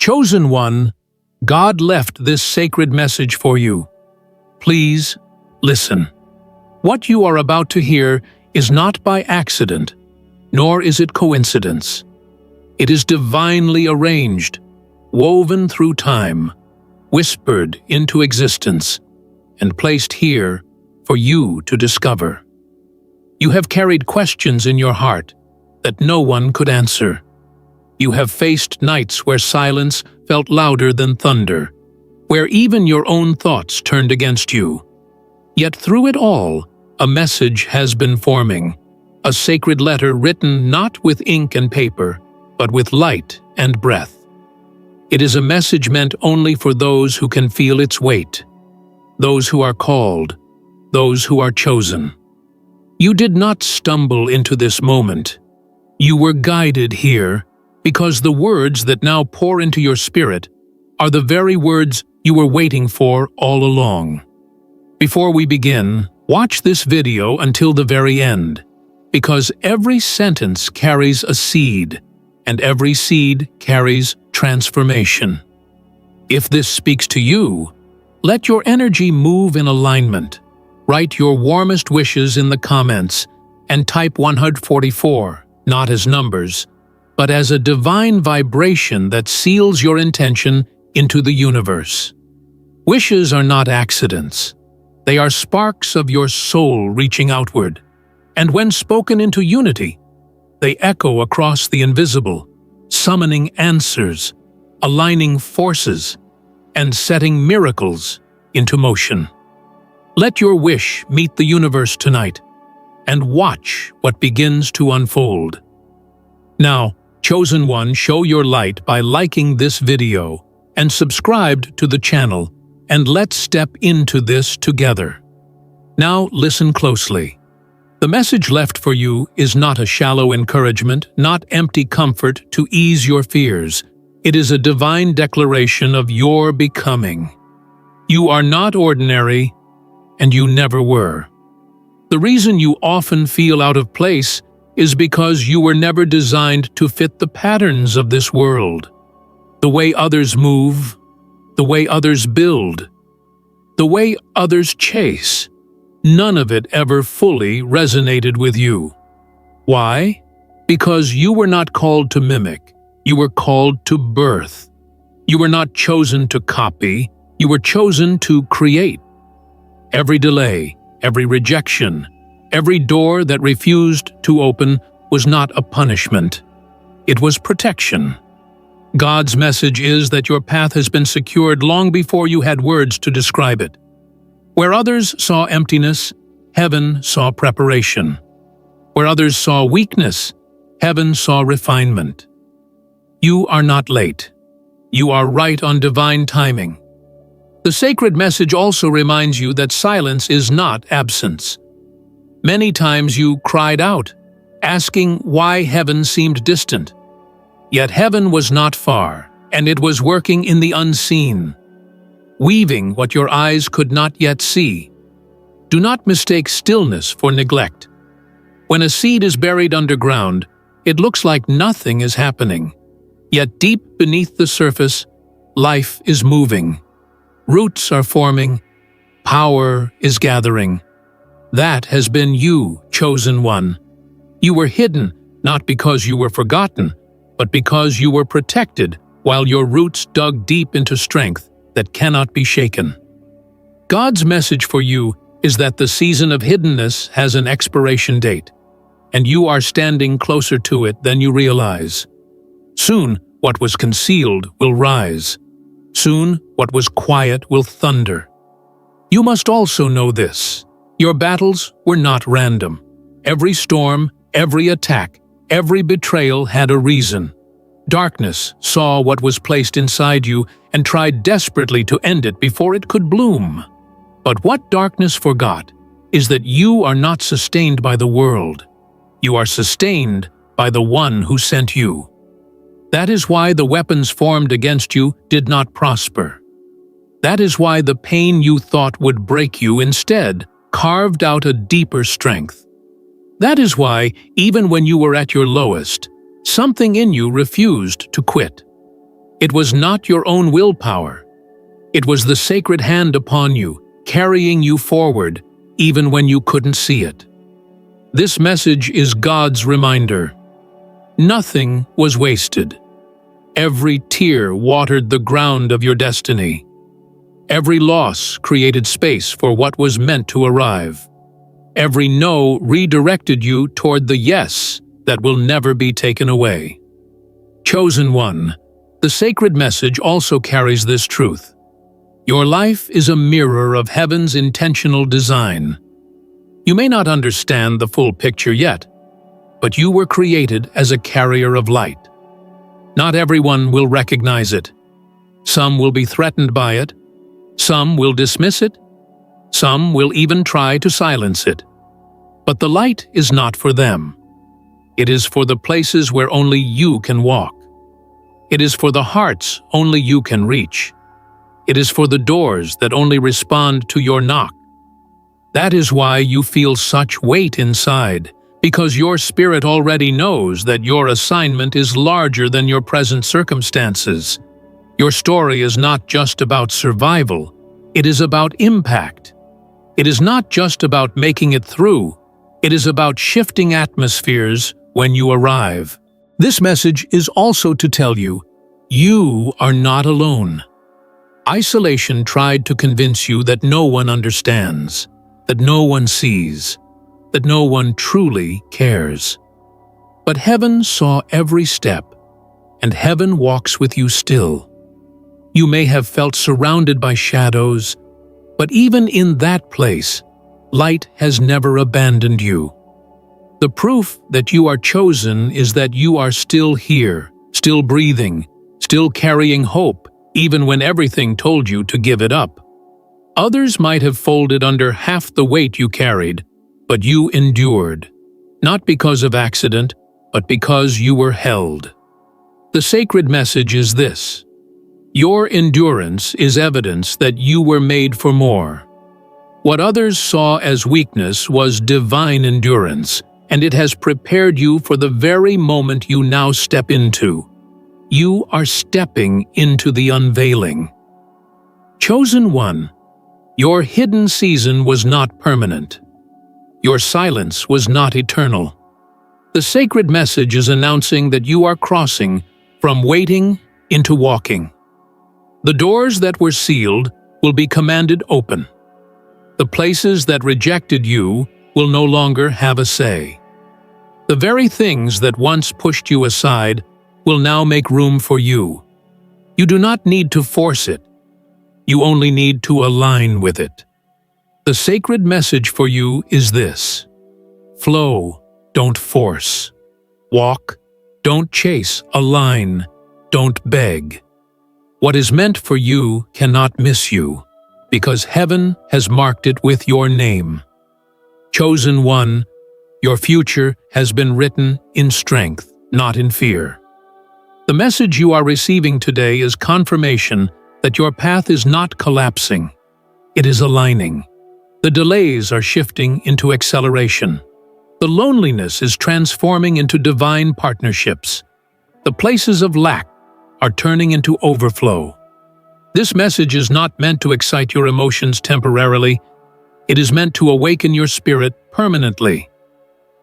Chosen one, God left this sacred message for you. Please listen. What you are about to hear is not by accident, nor is it coincidence. It is divinely arranged, woven through time, whispered into existence, and placed here for you to discover. You have carried questions in your heart that no one could answer. You have faced nights where silence felt louder than thunder, where even your own thoughts turned against you. Yet through it all, a message has been forming, a sacred letter written not with ink and paper, but with light and breath. It is a message meant only for those who can feel its weight, those who are called, those who are chosen. You did not stumble into this moment. You were guided here because the words that now pour into your spirit are the very words you were waiting for all along. Before we begin, watch this video until the very end, because every sentence carries a seed, and every seed carries transformation. If this speaks to you, let your energy move in alignment. Write your warmest wishes in the comments and type 144, not as numbers, but as a divine vibration that seals your intention into the universe. Wishes are not accidents. They are sparks of your soul reaching outward, and when spoken into unity, they echo across the invisible, summoning answers, aligning forces, and setting miracles into motion. Let your wish meet the universe tonight, and watch what begins to unfold. Now, Chosen One, show your light by liking this video and subscribe to the channel, and let's step into this together. Now listen closely. The message left for you is not a shallow encouragement, not empty comfort to ease your fears. It is a divine declaration of your becoming. You are not ordinary, and you never were. The reason you often feel out of place is because you were never designed to fit the patterns of this world. The way others move, the way others build, the way others chase, none of it ever fully resonated with you. Why? Because you were not called to mimic, you were called to birth. You were not chosen to copy, you were chosen to create. Every delay, every rejection, every door that refused to open was not a punishment. It was protection. God's message is that your path has been secured long before you had words to describe it. Where others saw emptiness, heaven saw preparation. Where others saw weakness, heaven saw refinement. You are not late. You are right on divine timing. The sacred message also reminds you that silence is not absence. Many times you cried out, asking why heaven seemed distant. Yet heaven was not far, and it was working in the unseen, weaving what your eyes could not yet see. Do not mistake stillness for neglect. When a seed is buried underground, it looks like nothing is happening. Yet deep beneath the surface, life is moving. Roots are forming. Power is gathering. That has been you, Chosen One. You were hidden, not because you were forgotten, but because you were protected while your roots dug deep into strength that cannot be shaken. God's message for you is that the season of hiddenness has an expiration date, and you are standing closer to it than you realize. Soon, what was concealed will rise. Soon, what was quiet will thunder. You must also know this. Your battles were not random. Every storm, every attack, every betrayal had a reason. Darkness saw what was placed inside you and tried desperately to end it before it could bloom. But what darkness forgot is that you are not sustained by the world. You are sustained by the one who sent you. That is why the weapons formed against you did not prosper. That is why the pain you thought would break you instead carved out a deeper strength. That is why, even when you were at your lowest, something in you refused to quit. It was not your own willpower. It was the sacred hand upon you, carrying you forward, even when you couldn't see it. This message is God's reminder. Nothing was wasted. Every tear watered the ground of your destiny. Every loss created space for what was meant to arrive. Every no redirected you toward the yes that will never be taken away. Chosen one, the sacred message also carries this truth. Your life is a mirror of heaven's intentional design. You may not understand the full picture yet, but you were created as a carrier of light. Not everyone will recognize it. Some will be threatened by it. Some will dismiss it. Some will even try to silence it. But the light is not for them. It is for the places where only you can walk. It is for the hearts only you can reach. It is for the doors that only respond to your knock. That is why you feel such weight inside, because your spirit already knows that your assignment is larger than your present circumstances. Your story is not just about survival, it is about impact. It is not just about making it through, it is about shifting atmospheres when you arrive. This message is also to tell you, you are not alone. Isolation tried to convince you that no one understands, that no one sees, that no one truly cares. But heaven saw every step, and heaven walks with you still. You may have felt surrounded by shadows, but even in that place, light has never abandoned you. The proof that you are chosen is that you are still here, still breathing, still carrying hope, even when everything told you to give it up. Others might have folded under half the weight you carried, but you endured, not because of accident, but because you were held. The sacred message is this: your endurance is evidence that you were made for more. What others saw as weakness was divine endurance, and it has prepared you for the very moment you now step into. You are stepping into the unveiling. Chosen one, your hidden season was not permanent. Your silence was not eternal. The sacred message is announcing that you are crossing from waiting into walking. The doors that were sealed will be commanded open. The places that rejected you will no longer have a say. The very things that once pushed you aside will now make room for you. You do not need to force it. You only need to align with it. The sacred message for you is this: flow, don't force. Walk, don't chase. Align, don't beg. What is meant for you cannot miss you, because heaven has marked it with your name. Chosen one, your future has been written in strength, not in fear. The message you are receiving today is confirmation that your path is not collapsing. It is aligning. The delays are shifting into acceleration. The loneliness is transforming into divine partnerships. The places of lack are turning into overflow. This message is not meant to excite your emotions temporarily. It is meant to awaken your spirit permanently.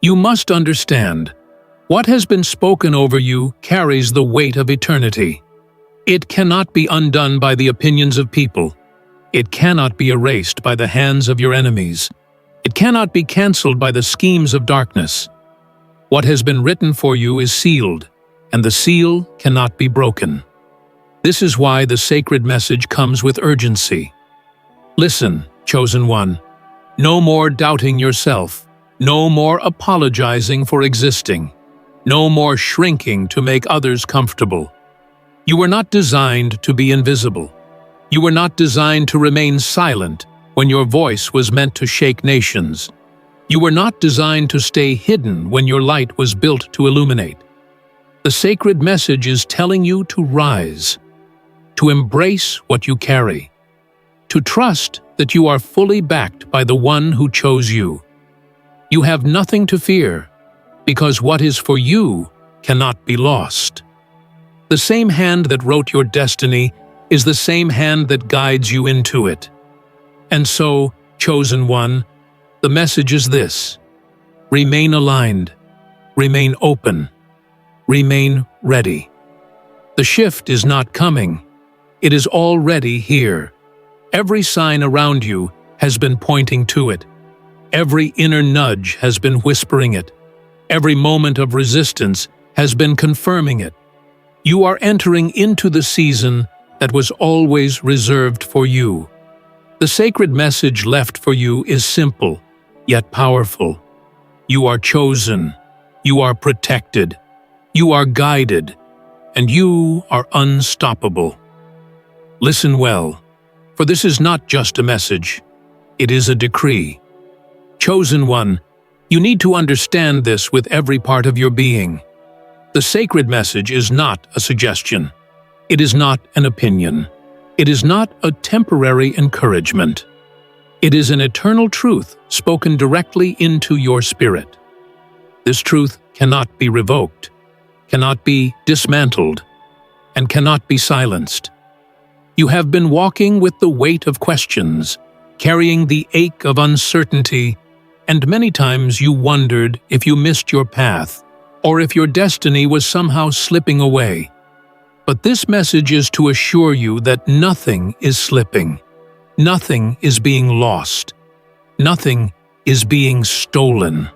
You must understand, what has been spoken over you carries the weight of eternity. It cannot be undone by the opinions of people. It cannot be erased by the hands of your enemies. It cannot be cancelled by the schemes of darkness. What has been written for you is sealed, and the seal cannot be broken. This is why the sacred message comes with urgency. Listen, chosen one. No more doubting yourself. No more apologizing for existing. No more shrinking to make others comfortable. You were not designed to be invisible. You were not designed to remain silent when your voice was meant to shake nations. You were not designed to stay hidden when your light was built to illuminate. The sacred message is telling you to rise, to embrace what you carry, to trust that you are fully backed by the one who chose you. You have nothing to fear, because what is for you cannot be lost. The same hand that wrote your destiny is the same hand that guides you into it. And so, chosen one, the message is this: remain aligned, remain open, remain ready. The shift is not coming. It is already here. Every sign around you has been pointing to it. Every inner nudge has been whispering it. Every moment of resistance has been confirming it. You are entering into the season that was always reserved for you. The sacred message left for you is simple, yet powerful. You are chosen. You are protected. You are guided. And you are unstoppable. Listen well, for this is not just a message. It is a decree. Chosen one, you need to understand this with every part of your being. The sacred message is not a suggestion. It is not an opinion. It is not a temporary encouragement. It is an eternal truth spoken directly into your spirit. This truth cannot be revoked, cannot be dismantled, and cannot be silenced. You have been walking with the weight of questions, carrying the ache of uncertainty, and many times you wondered if you missed your path, or if your destiny was somehow slipping away. But this message is to assure you that nothing is slipping. Nothing is being lost. Nothing is being stolen.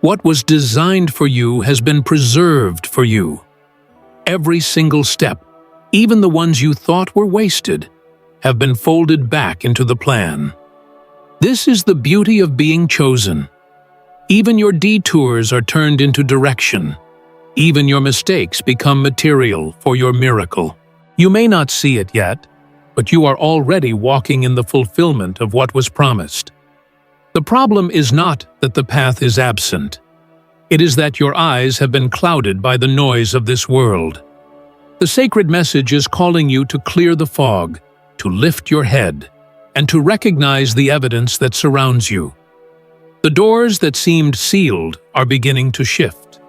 What was designed for you has been preserved for you. Every single step, even the ones you thought were wasted, have been folded back into the plan. This is the beauty of being chosen. Even your detours are turned into direction. Even your mistakes become material for your miracle. You may not see it yet, but you are already walking in the fulfillment of what was promised. The problem is not that the path is absent. It is that your eyes have been clouded by the noise of this world. The sacred message is calling you to clear the fog, to lift your head, and to recognize the evidence that surrounds you. The doors that seemed sealed are beginning to shift.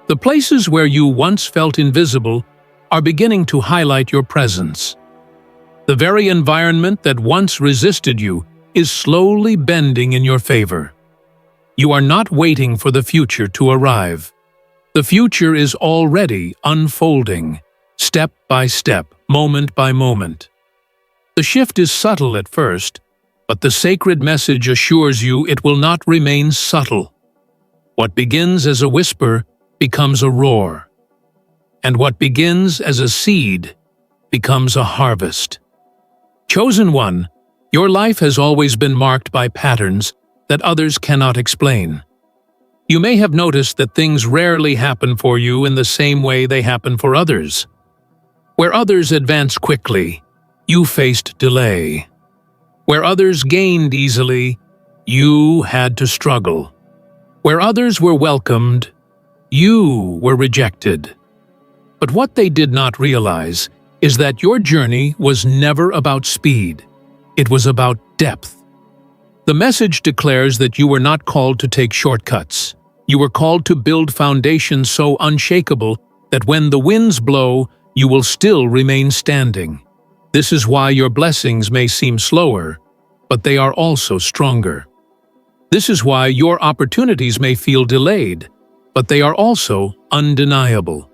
The places where you once felt invisible are beginning to highlight your presence. The very environment that once resisted you is slowly bending in your favor. You are not waiting for the future to arrive. The future is already unfolding, step by step, moment by moment. The shift is subtle at first, but the sacred message assures you it will not remain subtle. What begins as a whisper becomes a roar, and what begins as a seed becomes a harvest. Chosen one, your life has always been marked by patterns that others cannot explain. You may have noticed that things rarely happen for you in the same way they happen for others. Where others advance quickly, you faced delay. Where others gained easily, you had to struggle. Where others were welcomed, you were rejected. But what they did not realize is that your journey was never about speed. It was about depth. The message declares that you were not called to take shortcuts. You were called to build foundations so unshakable that when the winds blow, you will still remain standing. This is why your blessings may seem slower, but they are also stronger. This is why your opportunities may feel delayed, but they are also undeniable.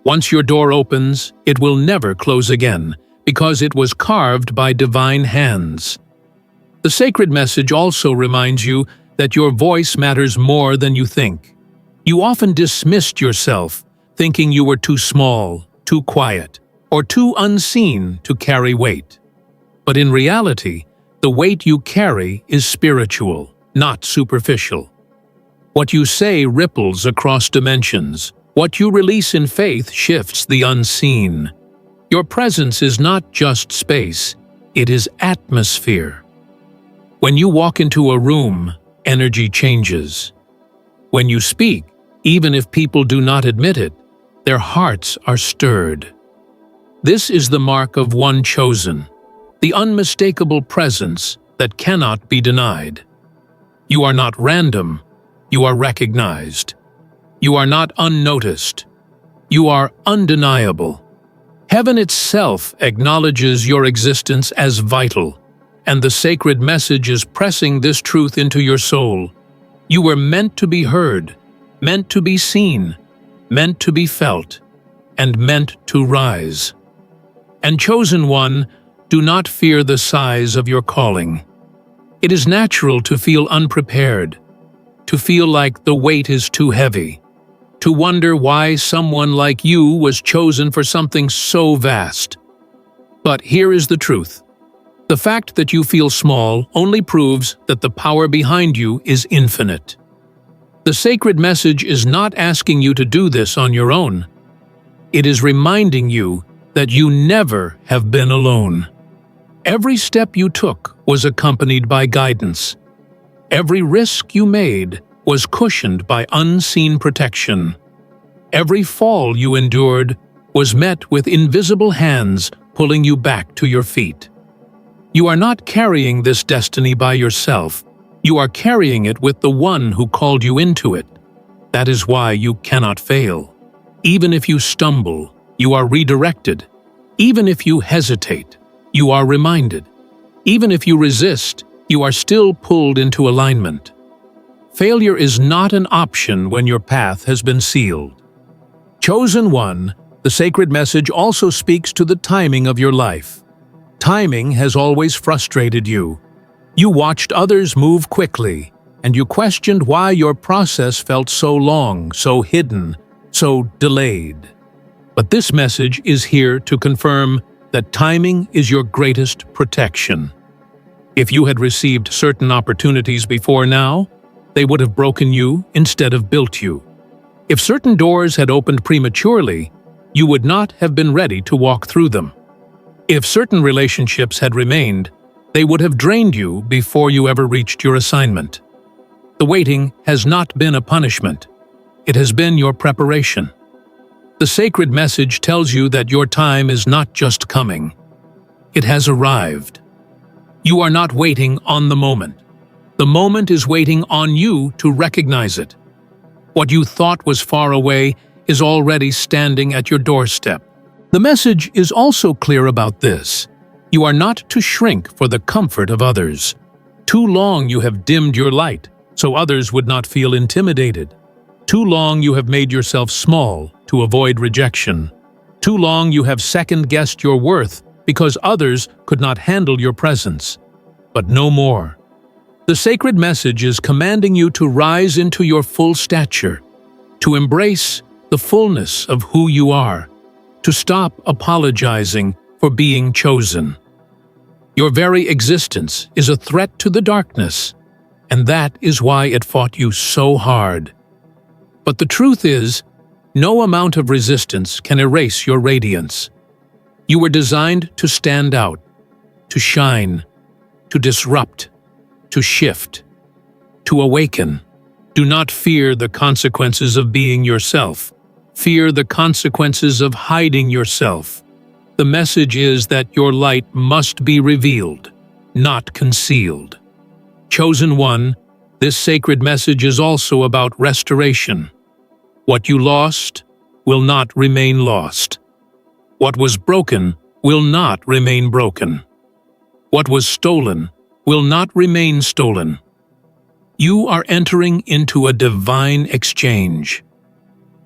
Once your door opens, it will never close again, because it was carved by divine hands. The sacred message also reminds you that your voice matters more than you think. You often dismissed yourself, thinking you were too small, too quiet, or too unseen to carry weight. But in reality, the weight you carry is spiritual, not superficial. What you say ripples across dimensions. What you release in faith shifts the unseen. Your presence is not just space, it is atmosphere. When you walk into a room, energy changes. When you speak, even if people do not admit it, their hearts are stirred. This is the mark of one chosen, the unmistakable presence that cannot be denied. You are not random, you are recognized. You are not unnoticed. You are undeniable. Heaven itself acknowledges your existence as vital, and the sacred message is pressing this truth into your soul. You were meant to be heard, meant to be seen, meant to be felt, and meant to rise. And chosen one, do not fear the size of your calling. It is natural to feel unprepared, to feel like the weight is too heavy, to wonder why someone like you was chosen for something so vast. But here is the truth. The fact that you feel small only proves that the power behind you is infinite. The sacred message is not asking you to do this on your own. It is reminding you that you never have been alone. Every step you took was accompanied by guidance. Every risk you made was cushioned by unseen protection. Every fall you endured was met with invisible hands pulling you back to your feet. You are not carrying this destiny by yourself. You are carrying it with the one who called you into it. That is why you cannot fail. Even if you stumble, you are redirected. Even if you hesitate, you are reminded. Even if you resist, you are still pulled into alignment. Failure is not an option when your path has been sealed. Chosen one, the sacred message also speaks to the timing of your life. Timing has always frustrated you. You watched others move quickly, and you questioned why your process felt so long, so hidden, so delayed. But this message is here to confirm that timing is your greatest protection. If you had received certain opportunities before now, they would have broken you instead of built you. If certain doors had opened prematurely, you would not have been ready to walk through them. If certain relationships had remained, they would have drained you before you ever reached your assignment. The waiting has not been a punishment. It has been your preparation. The sacred message tells you that your time is not just coming. It has arrived. You are not waiting on the moment. The moment is waiting on you to recognize it. What you thought was far away is already standing at your doorstep. The message is also clear about this. You are not to shrink for the comfort of others. Too long you have dimmed your light, so others would not feel intimidated. Too long you have made yourself small to avoid rejection. Too long you have second-guessed your worth because others could not handle your presence. But no more. The sacred message is commanding you to rise into your full stature, to embrace the fullness of who you are, to stop apologizing for being chosen. Your very existence is a threat to the darkness, and that is why it fought you so hard. But the truth is, no amount of resistance can erase your radiance. You were designed to stand out, to shine, to disrupt, to shift, to awaken. Do not fear the consequences of being yourself. Fear the consequences of hiding yourself. The message is that your light must be revealed, not concealed. Chosen one, this sacred message is also about restoration. What you lost will not remain lost. What was broken will not remain broken. What was stolen will not remain stolen. You are entering into a divine exchange,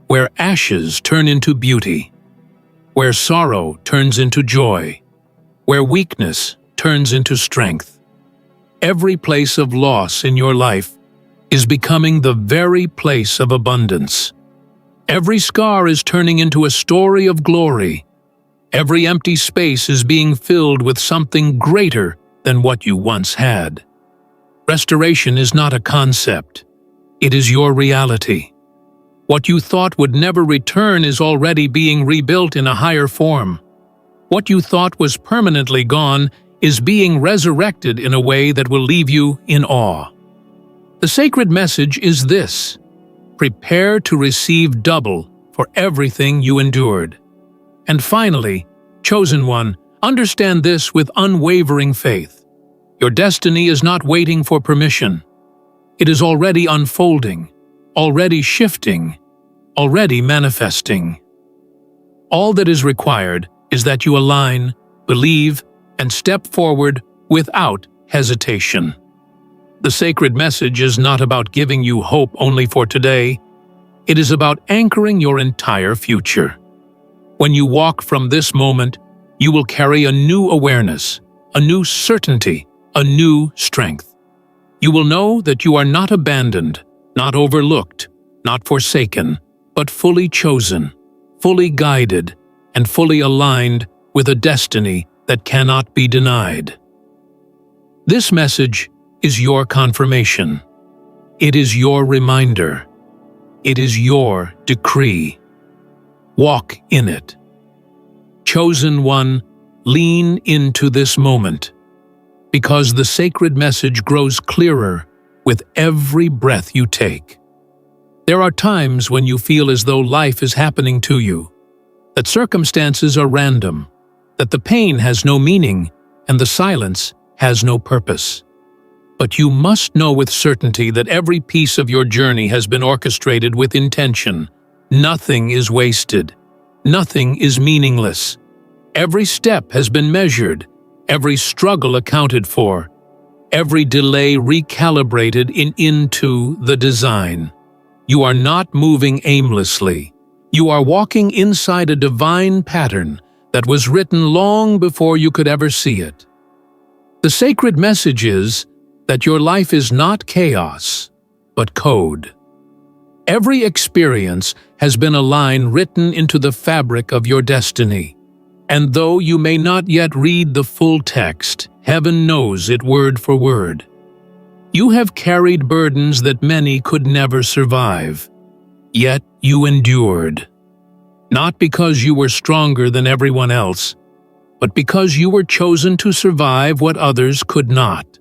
where ashes turn into beauty, where sorrow turns into joy, where weakness turns into strength. Every place of loss in your life is becoming the very place of abundance. Every scar is turning into a story of glory. Every empty space is being filled with something greater than what you once had. Restoration is not a concept. It is your reality. What you thought would never return is already being rebuilt in a higher form. What you thought was permanently gone is being resurrected in a way that will leave you in awe. The sacred message is this: prepare to receive double for everything you endured. And finally, chosen one, understand this with unwavering faith. Your destiny is not waiting for permission. It is already unfolding, already shifting, already manifesting. All that is required is that you align, believe, and step forward without hesitation. The sacred message is not about giving you hope only for today. It is about anchoring your entire future. When you walk from this moment, you will carry a new awareness, a new certainty, a new strength. You will know that you are not abandoned, not overlooked, not forsaken, but fully chosen, fully guided, and fully aligned with a destiny that cannot be denied. This message is your confirmation. It is your reminder. It is your decree. Walk in it. Chosen one, lean into this moment, because the sacred message grows clearer with every breath you take. There are times when you feel as though life is happening to you, that circumstances are random, that the pain has no meaning and the silence has no purpose. But you must know with certainty that every piece of your journey has been orchestrated with intention. Nothing is wasted. Nothing is meaningless. Every step has been measured, every struggle accounted for, every delay recalibrated into the design. You are not moving aimlessly. You are walking inside a divine pattern that was written long before you could ever see it. The sacred message is that your life is not chaos, but code. Every experience has been a line written into the fabric of your destiny. And though you may not yet read the full text, heaven knows it word for word. You have carried burdens that many could never survive. Yet you endured. Not because you were stronger than everyone else, but because you were chosen to survive what others could not.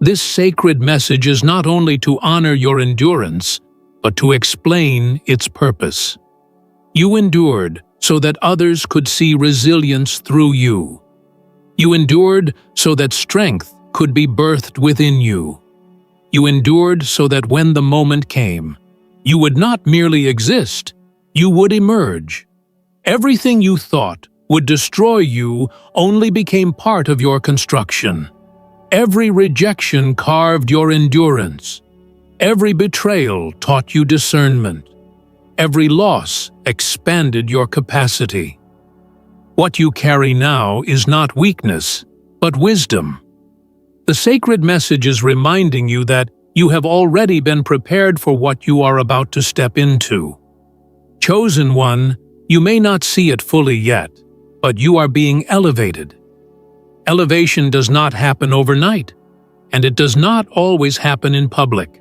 This sacred message is not only to honor your endurance, but to explain its purpose. You endured so that others could see resilience through you. You endured so that strength could be birthed within you. You endured so that when the moment came, you would not merely exist, you would emerge. Everything you thought would destroy you only became part of your construction. Every rejection carved your endurance. Every betrayal taught you discernment. Every loss expanded your capacity. What you carry now is not weakness, but wisdom. The sacred message is reminding you that you have already been prepared for what you are about to step into. Chosen one, you may not see it fully yet, but you are being elevated. Elevation does not happen overnight, and it does not always happen in public.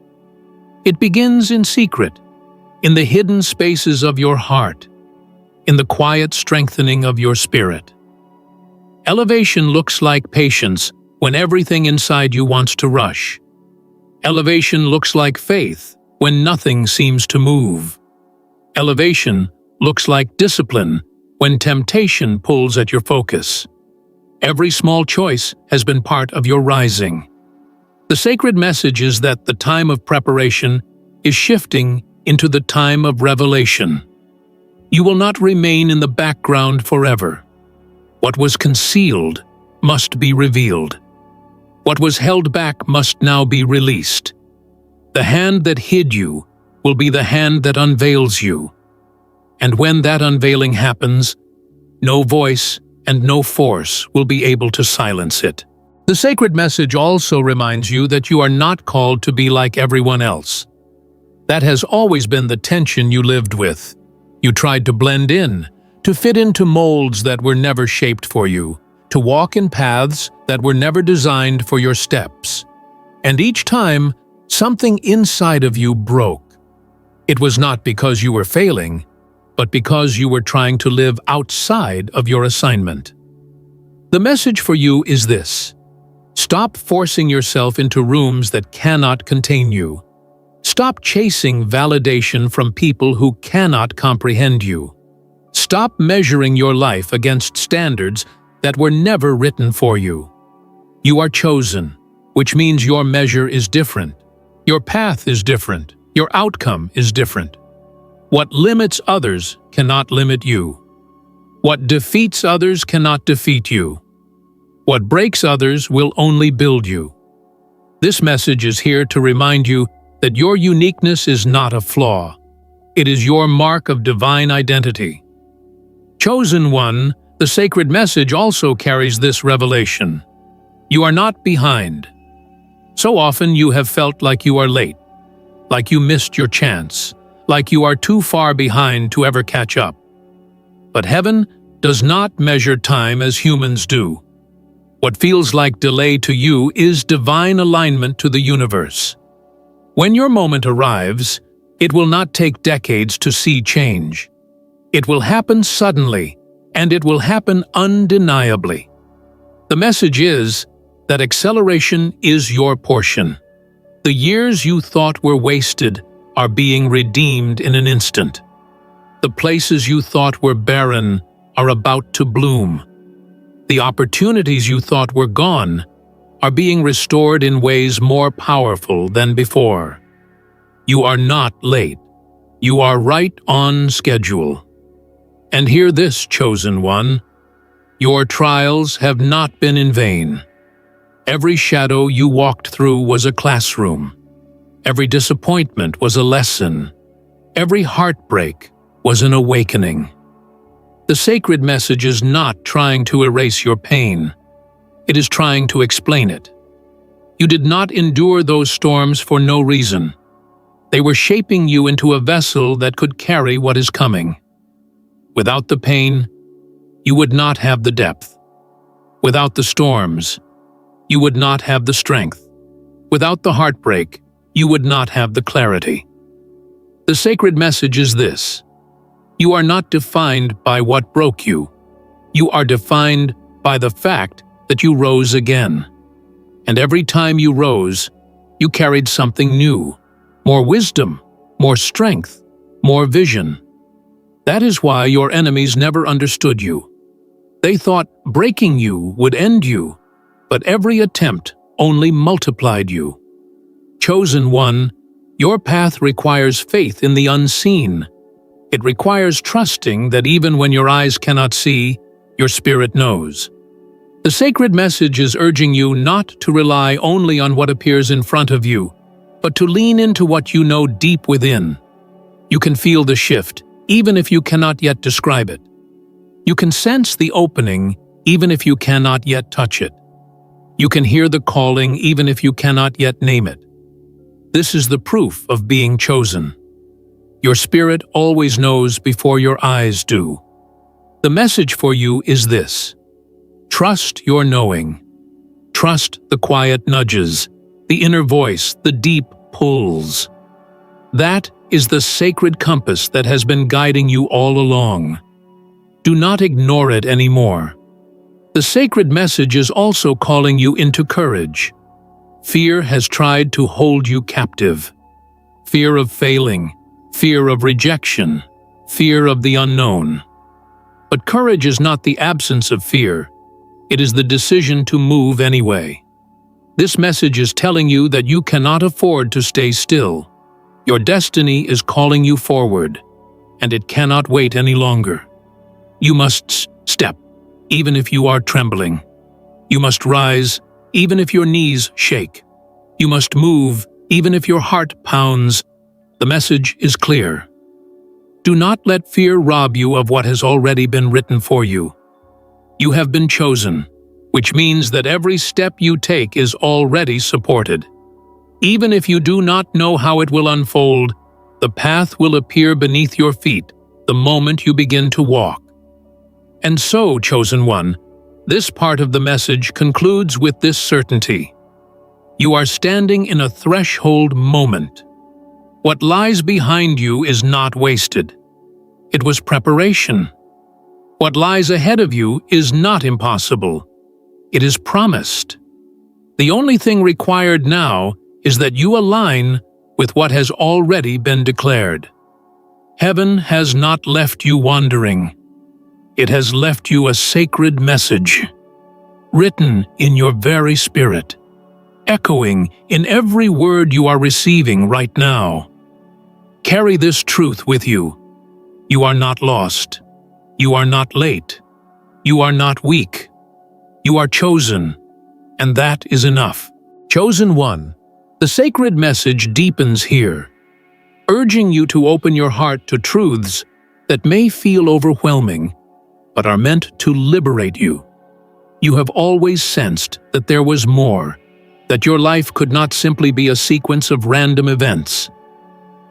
It begins in secret, in the hidden spaces of your heart, in the quiet strengthening of your spirit. Elevation looks like patience when everything inside you wants to rush. Elevation looks like faith when nothing seems to move. Elevation looks like discipline when temptation pulls at your focus. Every small choice has been part of your rising. The sacred message is that the time of preparation is shifting into the time of revelation. You will not remain in the background forever. What was concealed must be revealed. What was held back must now be released. The hand that hid you will be the hand that unveils you. And when that unveiling happens, no voice and no force will be able to silence it. The sacred message also reminds you that you are not called to be like everyone else. That has always been the tension you lived with. You tried to blend in, to fit into molds that were never shaped for you, to walk in paths that were never designed for your steps. And each time, something inside of you broke. It was not because you were failing, but because you were trying to live outside of your assignment. The message for you is this: stop forcing yourself into rooms that cannot contain you. Stop chasing validation from people who cannot comprehend you. Stop measuring your life against standards that were never written for you. You are chosen, which means your measure is different. Your path is different. Your outcome is different. What limits others cannot limit you. What defeats others cannot defeat you. What breaks others will only build you. This message is here to remind you that your uniqueness is not a flaw. It is your mark of divine identity. Chosen one, the sacred message also carries this revelation. You are not behind. So often you have felt like you are late, like you missed your chance, like you are too far behind to ever catch up. But heaven does not measure time as humans do. What feels like delay to you is divine alignment to the universe. When your moment arrives, it will not take decades to see change. It will happen suddenly, and it will happen undeniably. The message is that acceleration is your portion. The years you thought were wasted are being redeemed in an instant. The places you thought were barren are about to bloom. The opportunities you thought were gone are being restored in ways more powerful than before. You are not late. You are right on schedule. And hear this, chosen one. Your trials have not been in vain. Every shadow you walked through was a classroom. Every disappointment was a lesson. Every heartbreak was an awakening. The sacred message is not trying to erase your pain. It is trying to explain it. You did not endure those storms for no reason. They were shaping you into a vessel that could carry what is coming. Without the pain, you would not have the depth. Without the storms, you would not have the strength. Without the heartbreak, you would not have the clarity. The sacred message is this: you are not defined by what broke you. You are defined by the fact that you rose again. And every time you rose, you carried something new, more wisdom, more strength, more vision. That is why your enemies never understood you. They thought breaking you would end you, but every attempt only multiplied you. Chosen one, your path requires faith in the unseen. It requires trusting that even when your eyes cannot see, your spirit knows. The sacred message is urging you not to rely only on what appears in front of you, but to lean into what you know deep within. You can feel the shift, even if you cannot yet describe it. You can sense the opening, even if you cannot yet touch it. You can hear the calling, even if you cannot yet name it. This is the proof of being chosen. Your spirit always knows before your eyes do. The message for you is this: trust your knowing. Trust the quiet nudges, the inner voice, the deep pulls. That is the sacred compass that has been guiding you all along. Do not ignore it anymore. The sacred message is also calling you into courage. Fear has tried to hold you captive. Fear of failing, fear of rejection, fear of the unknown. But courage is not the absence of fear. It is the decision to move anyway. This message is telling you that you cannot afford to stay still. Your destiny is calling you forward, and it cannot wait any longer. You must step, even if you are trembling. You must rise, even if your knees shake. You must move, even if your heart pounds. The message is clear. Do not let fear rob you of what has already been written for you. You have been chosen, which means that every step you take is already supported. Even if you do not know how it will unfold, the path will appear beneath your feet the moment you begin to walk. And so, chosen one, this part of the message concludes with this certainty. You are standing in a threshold moment. What lies behind you is not wasted. It was preparation. What lies ahead of you is not impossible. It is promised. The only thing required now is that you align with what has already been declared. Heaven has not left you wandering. It has left you a sacred message, written in your very spirit, echoing in every word you are receiving right now. Carry this truth with you. You are not lost. You are not late. You are not weak. You are chosen, and that is enough. Chosen one, the sacred message deepens here, urging you to open your heart to truths that may feel overwhelming, but are meant to liberate you. You have always sensed that there was more, that your life could not simply be a sequence of random events.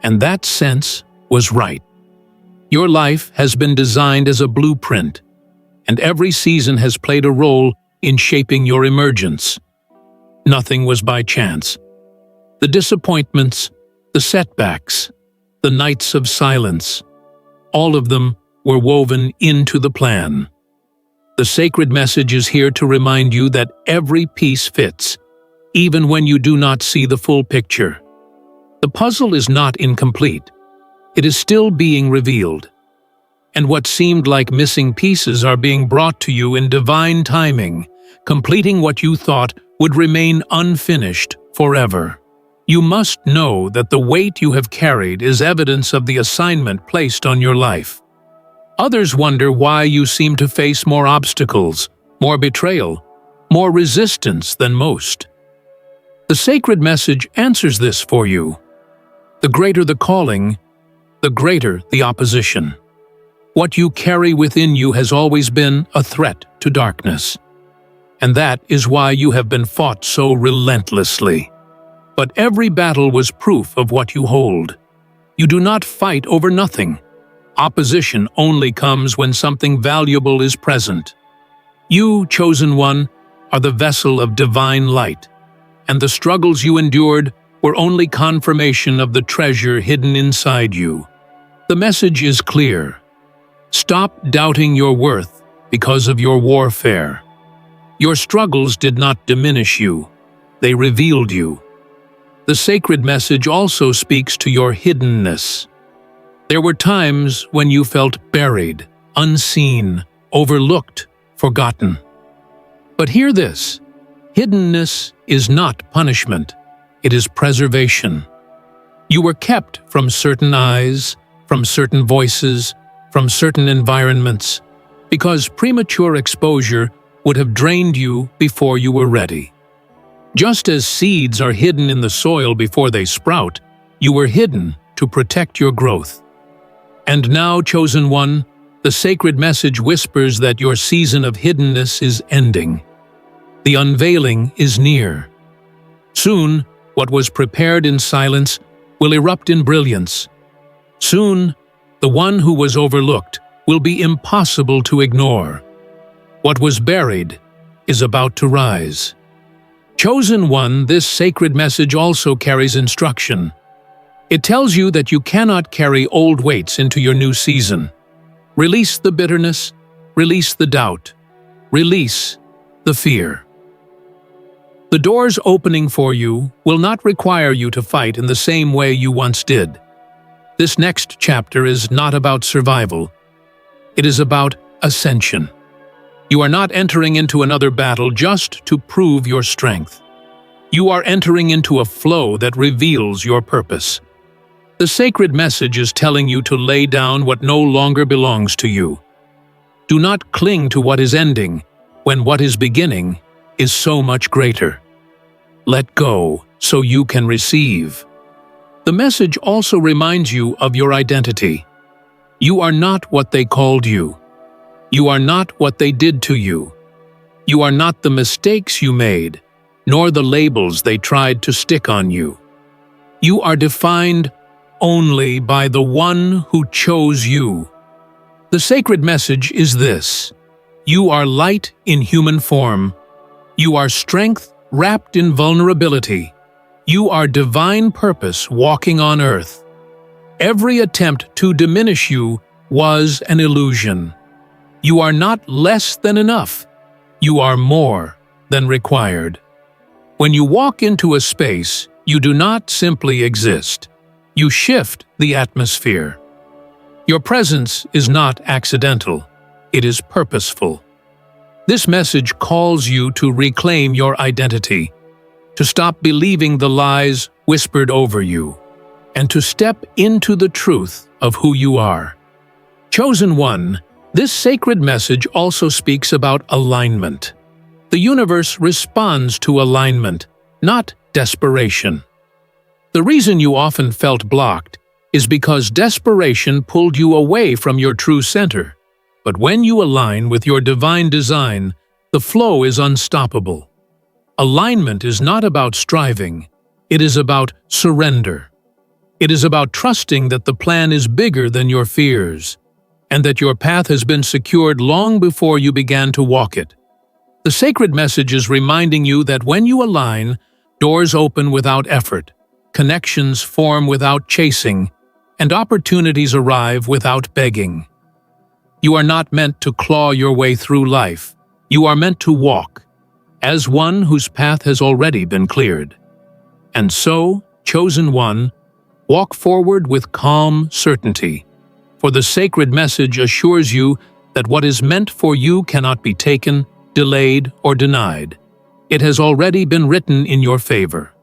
And that sense was right. Your life has been designed as a blueprint, and every season has played a role in shaping your emergence. Nothing was by chance. The disappointments, the setbacks, the nights of silence, all of them were woven into the plan. The sacred message is here to remind you that every piece fits, even when you do not see the full picture. The puzzle is not incomplete. It is still being revealed. And what seemed like missing pieces are being brought to you in divine timing, completing what you thought would remain unfinished forever. You must know that the weight you have carried is evidence of the assignment placed on your life. Others wonder why you seem to face more obstacles, more betrayal, more resistance than most. The sacred message answers this for you. The greater the calling, the greater the opposition. What you carry within you has always been a threat to darkness. And that is why you have been fought so relentlessly. But every battle was proof of what you hold. You do not fight over nothing. Opposition only comes when something valuable is present. You, chosen one, are the vessel of divine light, and the struggles you endured were only confirmation of the treasure hidden inside you. The message is clear. Stop doubting your worth because of your warfare. Your struggles did not diminish you. They revealed you. The sacred message also speaks to your hiddenness. There were times when you felt buried, unseen, overlooked, forgotten. But hear this: hiddenness is not punishment, it is preservation. You were kept from certain eyes, from certain voices, from certain environments, because premature exposure would have drained you before you were ready. Just as seeds are hidden in the soil before they sprout, you were hidden to protect your growth. And now, chosen one, the sacred message whispers that your season of hiddenness is ending. The unveiling is near. Soon, what was prepared in silence will erupt in brilliance. Soon, the one who was overlooked will be impossible to ignore. What was buried is about to rise. Chosen one, this sacred message also carries instruction. It tells you that you cannot carry old weights into your new season. Release the bitterness, release the doubt, release the fear. The doors opening for you will not require you to fight in the same way you once did. This next chapter is not about survival. It is about ascension. You are not entering into another battle just to prove your strength. You are entering into a flow that reveals your purpose. The sacred message is telling you to lay down what no longer belongs to you. Do not cling to what is ending, when what is beginning is so much greater. Let go so you can receive. The message also reminds you of your identity. You are not what they called you. You are not what they did to you. You are not the mistakes you made, nor the labels they tried to stick on you. You are defined only by the one who chose you. The sacred message is this: you are light in human form. You are strength wrapped in vulnerability. You are divine purpose walking on earth. Every attempt to diminish you was an illusion. You are not less than enough. You are more than required. When you walk into a space, you do not simply exist. You shift the atmosphere. Your presence is not accidental. It is purposeful. This message calls you to reclaim your identity, to stop believing the lies whispered over you, and to step into the truth of who you are. Chosen one, This sacred message also speaks about alignment. The universe responds to alignment, not desperation. The reason you often felt blocked is because desperation pulled you away from your true center. But when you align with your divine design, the flow is unstoppable. Alignment is not about striving, it is about surrender. It is about trusting that the plan is bigger than your fears, and that your path has been secured long before you began to walk it. The sacred message is reminding you that when you align, doors open without effort, connections form without chasing, and opportunities arrive without begging. You are not meant to claw your way through life. You are meant to walk, as one whose path has already been cleared. And so, chosen one, walk forward with calm certainty, for the sacred message assures you that what is meant for you cannot be taken, delayed, or denied. It has already been written in your favor.